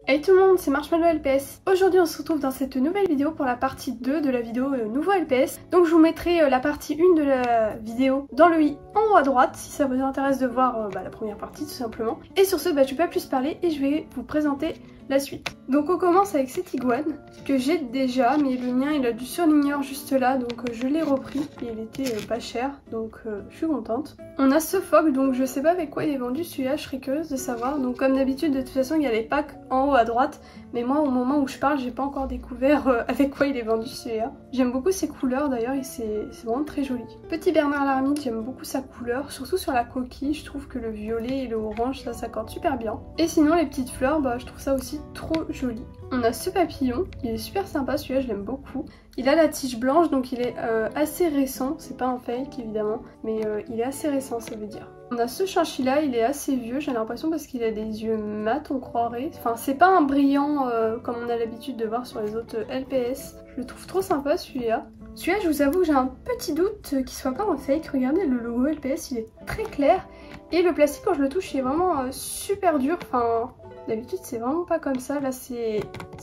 Hey tout le monde, c'est Marshmallow LPS. Aujourd'hui on se retrouve dans cette nouvelle vidéo pour la partie 2 de la vidéo nouveau LPS. Donc je vous mettrai la partie 1 de la vidéo dans le i en haut à droite si ça vous intéresse de voir la première partie tout simplement. Et sur ce, je vais pas plus parler et je vais vous présenter la suite. Donc on commence avec cette iguane que j'ai déjà, mais le mien il a du surligneur juste là, donc je l'ai repris et il était pas cher, donc je suis contente. On a ce phoque, donc je sais pas avec quoi il est vendu celui-là, je serais curieuse de savoir. Donc comme d'habitude, de toute façon il y a les packs en haut à droite, mais moi au moment où je parle j'ai pas encore découvert avec quoi il est vendu celui-là. J'aime beaucoup ses couleurs d'ailleurs et c'est vraiment très joli. Petit Bernard l'Ermite, j'aime beaucoup sa couleur, surtout sur la coquille, je trouve que le violet et le orange ça s'accorde super bien. Et sinon les petites fleurs, je trouve ça aussi trop joli. On a ce papillon, il est super sympa celui-là, je l'aime beaucoup. Il a la tige blanche donc il est assez récent, c'est pas un fake évidemment, mais il est assez récent ça veut dire. On a ce chinchilla, il est assez vieux j'ai l'impression parce qu'il a des yeux mat on croirait. Enfin c'est pas un brillant comme on a l'habitude de voir sur les autres LPS. Je le trouve trop sympa celui-là. Celui-là je vous avoue que j'ai un petit doute qu'il soit pas un fake, regardez le logo LPS il est très clair. Et le plastique quand je le touche il est vraiment super dur, enfin... D'habitude c'est vraiment pas comme ça, là c'est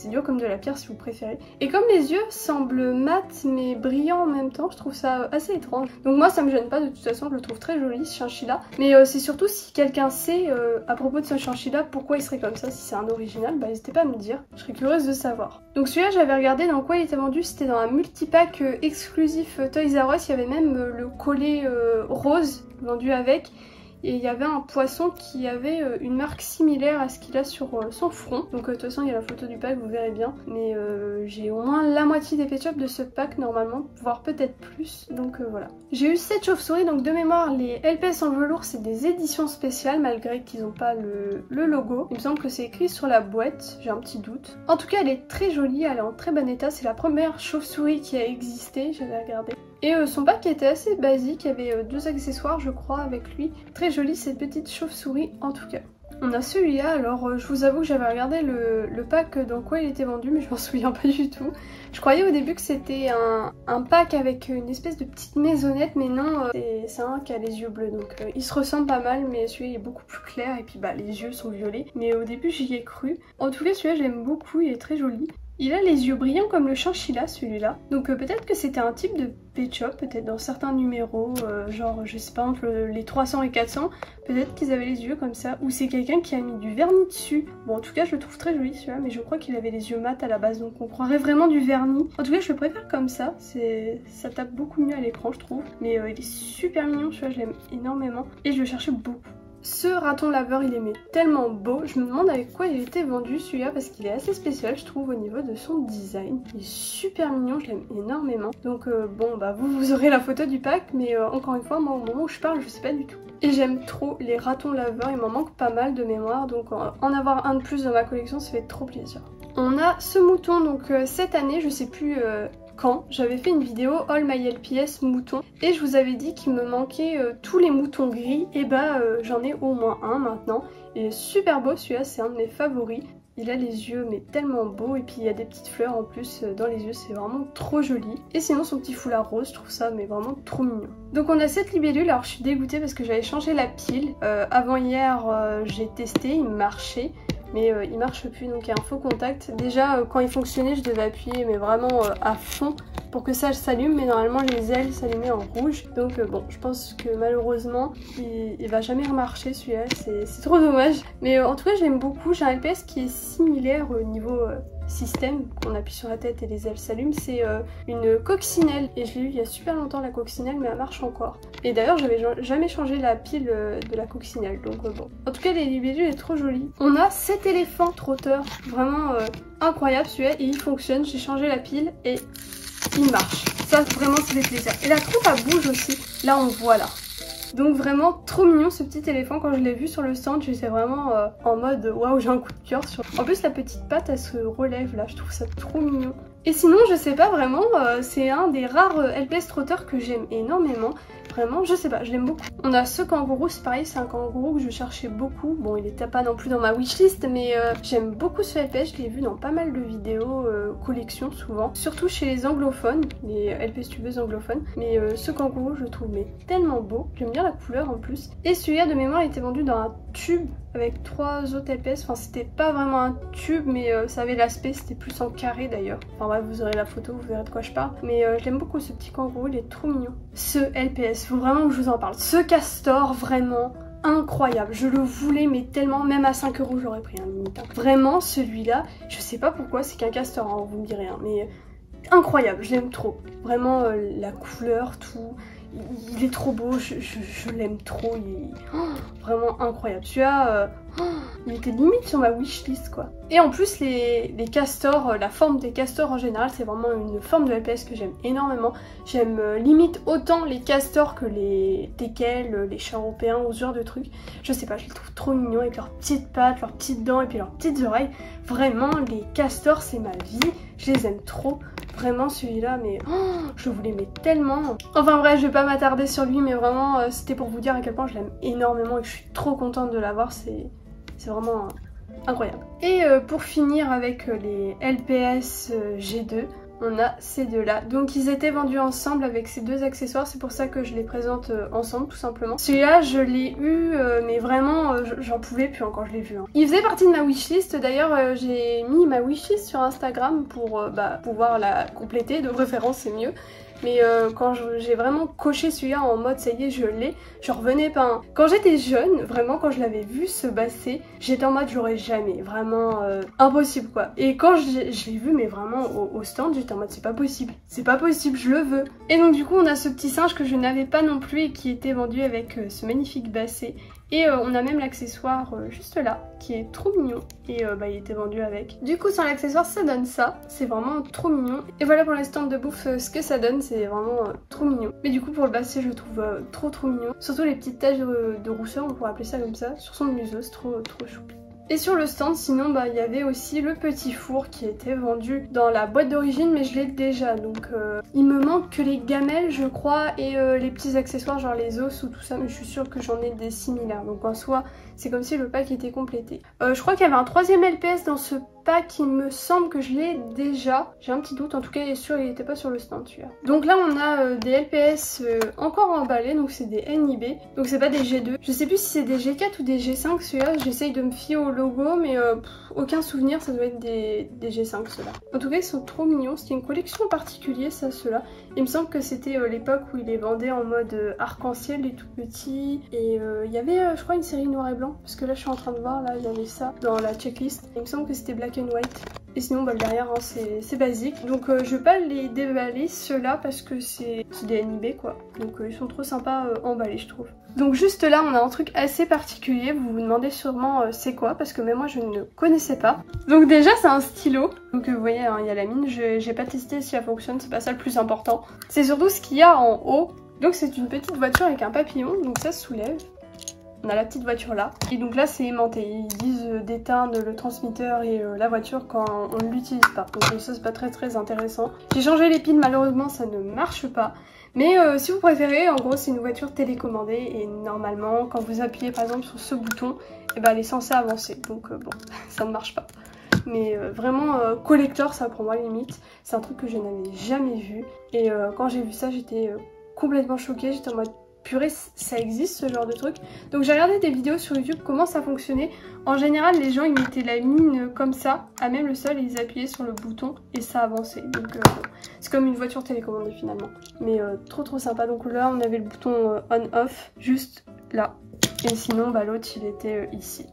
dur comme de la pierre si vous préférez. Et comme les yeux semblent mat mais brillants en même temps, je trouve ça assez étrange. Donc moi ça me gêne pas, de toute façon je le trouve très joli ce chinchilla. Mais c'est surtout si quelqu'un sait à propos de ce chinchilla pourquoi il serait comme ça, si c'est un original, n'hésitez pas à me le dire, je serais curieuse de savoir. Donc celui-là j'avais regardé dans quoi il était vendu, c'était dans un multipack exclusif Toys R Us, il y avait même le collet rose vendu avec. Et il y avait un poisson qui avait une marque similaire à ce qu'il a sur son front. Donc de toute façon il y a la photo du pack, vous verrez bien. Mais j'ai au moins la moitié des pet shops de ce pack normalement, voire peut-être plus. Donc voilà. J'ai eu cette chauve-souris, donc de mémoire les LPS en velours c'est des éditions spéciales malgré qu'ils n'ont pas le logo. Il me semble que c'est écrit sur la boîte, j'ai un petit doute. En tout cas elle est très jolie, elle est en très bon état. C'est la première chauve-souris qui a existé, j'avais regardé. Et son pack était assez basique, il y avait 2 accessoires je crois avec lui. Très jolie cette petite chauve-souris en tout cas. On a celui-là, alors je vous avoue que j'avais regardé le pack dans quoi il était vendu mais je m'en souviens pas du tout. Je croyais au début que c'était un pack avec une espèce de petite maisonnette mais non, c'est un qui a les yeux bleus donc il se ressemble pas mal mais celui-là est beaucoup plus clair et puis les yeux sont violets. Mais au début j'y ai cru. En tout cas celui-là j'aime beaucoup, il est très joli. Il a les yeux brillants comme le chinchilla celui-là, donc peut-être que c'était un type de pet shop, peut-être dans certains numéros, genre je sais pas entre les 300 et 400, peut-être qu'ils avaient les yeux comme ça, ou c'est quelqu'un qui a mis du vernis dessus. Bon en tout cas je le trouve très joli celui-là, mais je crois qu'il avait les yeux mat à la base, donc on croirait vraiment du vernis. En tout cas je le préfère comme ça, ça tape beaucoup mieux à l'écran je trouve, mais il est super mignon celui-là, je l'aime énormément, et je le cherchais beaucoup. Ce raton laveur il est tellement beau, je me demande avec quoi il était vendu celui-là parce qu'il est assez spécial je trouve au niveau de son design. Il est super mignon, je l'aime énormément. Donc vous aurez la photo du pack mais encore une fois moi au moment où je parle je sais pas du tout. Et j'aime trop les ratons laveurs, il m'en manque pas mal de mémoire donc en avoir un de plus dans ma collection ça fait trop plaisir. On a ce mouton donc cette année je sais plus... quand j'avais fait une vidéo All My LPS moutons et je vous avais dit qu'il me manquait tous les moutons gris et j'en ai au moins un maintenant. Il est super beau celui-là, c'est un de mes favoris. Il a les yeux mais tellement beaux et puis il y a des petites fleurs en plus dans les yeux, c'est vraiment trop joli. Et sinon son petit foulard rose, je trouve ça mais vraiment trop mignon. Donc on a cette libellule, alors je suis dégoûtée parce que j'avais changé la pile. Avant hier j'ai testé, il marchait. Mais il marche plus donc il y a un faux contact. Déjà quand il fonctionnait je devais appuyer mais vraiment à fond pour que ça s'allume, mais normalement les ailes s'allumaient en rouge. Donc bon je pense que malheureusement il va jamais remarcher celui-là, c'est trop dommage. Mais en tout cas j'aime beaucoup, j'ai un LPS qui est similaire au niveau système, qu'on appuie sur la tête et les ailes s'allument, c'est une coccinelle et je l'ai eu il y a super longtemps la coccinelle mais elle marche encore. Et d'ailleurs j'avais jamais changé la pile de la coccinelle donc bon. En tout cas les libellules est trop jolie. On a cet éléphant trotteur, vraiment incroyable celui-là et il fonctionne, j'ai changé la pile et il marche. Ça vraiment ça fait plaisir. Et la trompe elle bouge aussi, là on voit là. Donc vraiment trop mignon ce petit éléphant, quand je l'ai vu sur le stand j'étais vraiment en mode waouh j'ai un coup de cœur sur... En plus la petite patte elle se relève là, je trouve ça trop mignon. Et sinon je sais pas vraiment, c'est un des rares LPS trotteurs que j'aime énormément. Vraiment, je sais pas, je l'aime beaucoup. On a ce kangourou, c'est pareil, c'est un kangourou que je cherchais beaucoup. Bon, il était pas non plus dans ma wishlist, mais j'aime beaucoup ce LPS, je l'ai vu dans pas mal de vidéos collection souvent. Surtout chez les anglophones, les LPS tubeuses anglophones. Mais ce kangourou, je le trouve mais tellement beau. J'aime bien la couleur en plus. Et celui-là de mémoire, il était vendu dans un tube avec 3 autres LPS. Enfin, c'était pas vraiment un tube, mais ça avait l'aspect, c'était plus en carré d'ailleurs. Enfin bref, vous aurez la photo, vous verrez de quoi je parle. Mais je l'aime beaucoup, ce petit kangourou, il est trop mignon. Ce LPS, faut vraiment que je vous en parle. Ce castor, vraiment incroyable. Je le voulais, mais tellement, même à 5 € j'aurais pris un limite. Hein. Vraiment, celui-là, je sais pas pourquoi, c'est qu'un castor, hein, vous me direz, hein, mais incroyable, je l'aime trop. Vraiment, la couleur, tout. Il est trop beau, je l'aime trop, il est vraiment incroyable. Celui-là, il était limite sur ma wishlist quoi. Et en plus les castors, la forme des castors en général, c'est vraiment une forme de LPS que j'aime énormément. J'aime limite autant les castors que les teckels, les chats européens ou ce genre de trucs. Je sais pas, je les trouve trop mignons avec leurs petites pattes, leurs petites dents et puis leurs petites oreilles. Vraiment, les castors c'est ma vie, je les aime trop. Vraiment celui-là, mais je vous l'aimais tellement. Enfin bref, je vais pas m'attarder sur lui, mais vraiment c'était pour vous dire à quel point je l'aime énormément et que je suis trop contente de l'avoir. C'est vraiment incroyable. Et pour finir avec les LPS G2, on a ces deux-là. Donc ils étaient vendus ensemble avec ces deux accessoires, c'est pour ça que je les présente ensemble tout simplement. Celui-là je l'ai eu, mais vraiment j'en pouvais plus quand je l'ai vu. Hein. Il faisait partie de ma wishlist, d'ailleurs j'ai mis ma wishlist sur Instagram pour pouvoir la compléter, de préférence c'est mieux. Mais quand j'ai vraiment coché celui-là en mode ça y est je l'ai, je revenais pas. Hein. Quand j'étais jeune, vraiment quand je l'avais vu se basser, j'étais en mode j'aurais jamais, vraiment impossible quoi. Et quand je l'ai vu mais vraiment au stand, j'étais en mode c'est pas possible, je le veux. Et donc du coup on a ce petit singe que je n'avais pas non plus et qui était vendu avec ce magnifique basset. Et on a même l'accessoire juste là, qui est trop mignon. Et il était vendu avec. Du coup, sans l'accessoire, ça donne ça. C'est vraiment trop mignon. Et voilà pour les stands de bouffe, ce que ça donne, c'est vraiment trop mignon. Mais du coup, pour le basset, je le trouve trop mignon. Surtout les petites taches de rousseur, on pourrait appeler ça comme ça, sur son museau, c'est trop choupi. Et sur le stand, sinon, il y avait aussi le petit four qui était vendu dans la boîte d'origine, mais je l'ai déjà. Donc, il me manque que les gamelles, je crois, et les petits accessoires, genre les os ou tout ça, mais je suis sûre que j'en ai des similaires. Donc, en soi, c'est comme si le pack était complété. Je crois qu'il y avait un 3e LPS dans ce pack, il me semble que je l'ai déjà. J'ai un petit doute, en tout cas, il est sûr, il n'était pas sur le stand, celui-là. Donc là, on a des LPS encore emballés, donc c'est des NIB. Donc, c'est pas des G2. Je sais plus si c'est des G4 ou des G5, celui-là. J'essaye de me fier au logo, mais aucun souvenir, ça doit être des G5, ceux-là. En tout cas, ils sont trop mignons. C'était une collection en particulier, ça, ceux-là. Il me semble que c'était l'époque où ils les vendaient en mode arc-en-ciel, les tout petits. Et il y avait, je crois, une série noir et blanc. Parce que là, je suis en train de voir, là, il y avait ça dans la checklist. Il me semble que c'était black and white. Et sinon, derrière, hein, c'est basique. Donc, je vais pas les déballer, ceux-là, parce que c'est des NIB, quoi. Donc, ils sont trop sympas emballés, je trouve. Donc, juste là, on a un truc assez particulier. Vous vous demandez sûrement c'est quoi, parce que même moi, je ne connaissais pas. Donc, déjà, c'est un stylo. Donc, vous voyez, hein, il y a la mine. J'ai pas testé si elle fonctionne, c'est pas ça le plus important. C'est surtout ce qu'il y a en haut. Donc, c'est une petite voiture avec un papillon. Donc, ça se soulève. On a la petite voiture là. Et donc là c'est aimanté. Ils disent d'éteindre le transmetteur et la voiture quand on ne l'utilise pas. Donc ça c'est pas très intéressant. J'ai changé les piles, malheureusement ça ne marche pas. Mais si vous préférez, en gros c'est une voiture télécommandée. Et normalement quand vous appuyez par exemple sur ce bouton, elle est censée avancer. Donc bon, ça ne marche pas. Mais vraiment collector ça pour moi limite. C'est un truc que je n'avais jamais vu. Et quand j'ai vu ça j'étais complètement choquée. J'étais en mode purée, ça existe ce genre de truc. Donc j'ai regardé des vidéos sur YouTube comment ça fonctionnait. En général les gens ils mettaient la mine comme ça à même le sol et ils appuyaient sur le bouton et ça avançait. Donc c'est comme une voiture télécommandée finalement. Mais trop sympa. Donc là on avait le bouton on-off juste là. Et sinon l'autre il était ici.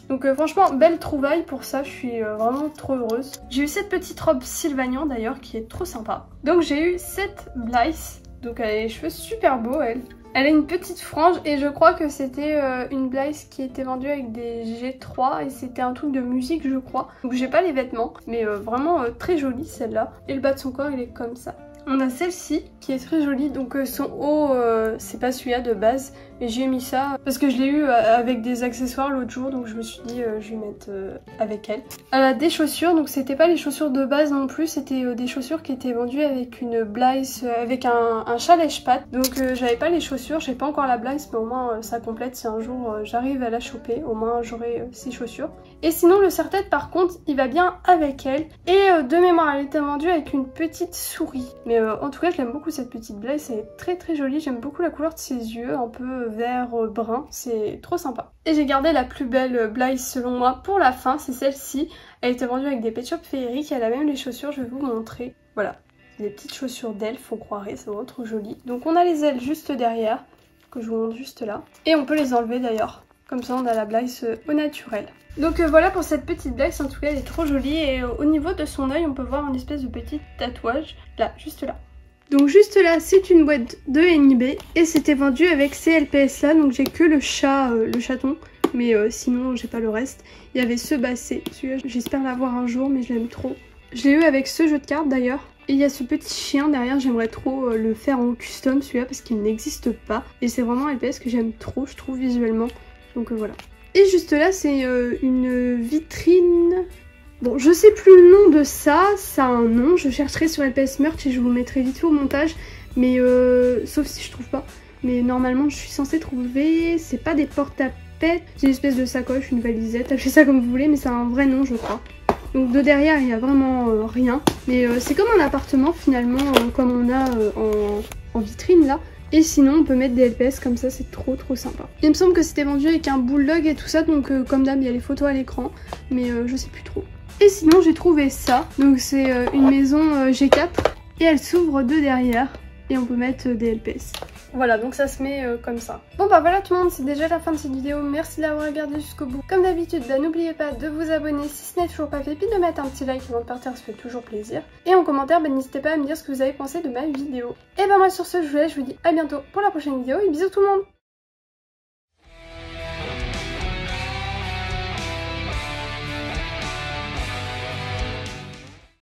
Donc franchement belle trouvaille pour ça, je suis vraiment trop heureuse. J'ai eu cette petite robe Sylvanian d'ailleurs qui est trop sympa. Donc j'ai eu cette Blythe. Donc elle a les cheveux super beaux elle. Elle a une petite frange et je crois que c'était une Blythe qui était vendue avec des G3 et c'était un truc de musique je crois. Donc j'ai pas les vêtements mais vraiment très jolie celle-là. Et le bas de son corps il est comme ça. On a celle-ci qui est très jolie, donc son haut c'est pas celui-là de base, mais j'ai mis ça parce que je l'ai eu avec des accessoires l'autre jour, donc je me suis dit je vais mettre avec elle. Elle a des chaussures, donc c'était pas les chaussures de base non plus, c'était des chaussures qui étaient vendues avec une Blythe, avec un chalèche-patte, donc j'avais pas les chaussures, j'ai pas encore la Blythe, mais au moins ça complète si un jour j'arrive à la choper, au moins j'aurai ces chaussures. Et sinon le serre-tête par contre il va bien avec elle, et de mémoire elle était vendue avec une petite souris, mais Mais en tout cas je l'aime beaucoup cette petite Blaze, elle est très jolie, j'aime beaucoup la couleur de ses yeux, un peu vert brun, c'est trop sympa. Et j'ai gardé la plus belle Blaze selon moi pour la fin, c'est celle-ci. Elle était vendue avec des pet shops féeriques, elle a même les chaussures, je vais vous montrer. Voilà, les petites chaussures d'elfe, on croirait, c'est vraiment trop joli. Donc on a les ailes juste derrière, que je vous montre juste là. Et on peut les enlever d'ailleurs, comme ça on a la Blaze au naturel. Donc voilà pour cette petite Blaze, en tout cas elle est trop jolie et au niveau de son œil on peut voir une espèce de petit tatouage, là, juste là. Donc juste là c'est une boîte de NIB et c'était vendu avec ces LPS là, donc j'ai que le chat, le chaton, mais sinon j'ai pas le reste. Il y avait ce basset, celui-là j'espère l'avoir un jour mais je l'aime trop. Je l'ai eu avec ce jeu de cartes d'ailleurs. Et il y a ce petit chien derrière, j'aimerais trop le faire en custom celui-là parce qu'il n'existe pas. Et c'est vraiment un LPS que j'aime trop, je trouve visuellement, donc voilà. Et juste là, c'est une vitrine. Bon, je sais plus le nom de ça, ça a un nom. Je chercherai sur LPS Merch et je vous mettrai vite fait au montage. Mais sauf si je trouve pas. Mais normalement, je suis censée trouver. C'est pas des porte-à-pète. C'est une espèce de sacoche, une valisette. Appelez ça comme vous voulez, mais c'est un vrai nom, je crois. Donc de derrière, il y a vraiment rien. Mais c'est comme un appartement finalement, comme on a en vitrine là. Et sinon on peut mettre des LPS comme ça, c'est trop sympa. Il me semble que c'était vendu avec un bulldog et tout ça, donc comme d'hab il y a les photos à l'écran, mais je sais plus trop. Et sinon j'ai trouvé ça, donc c'est une maison G4 et elle s'ouvre de derrière et on peut mettre des LPS. Voilà, donc ça se met comme ça. Bon bah voilà tout le monde, c'est déjà la fin de cette vidéo, merci de l'avoir regardé jusqu'au bout. Comme d'habitude, bah, n'oubliez pas de vous abonner si ce n'est toujours pas fait, puis de mettre un petit like avant de partir, ça fait toujours plaisir. Et en commentaire, bah, n'hésitez pas à me dire ce que vous avez pensé de ma vidéo. Et bah moi sur ce, je vous laisse, je vous dis à bientôt pour la prochaine vidéo et bisous tout le monde.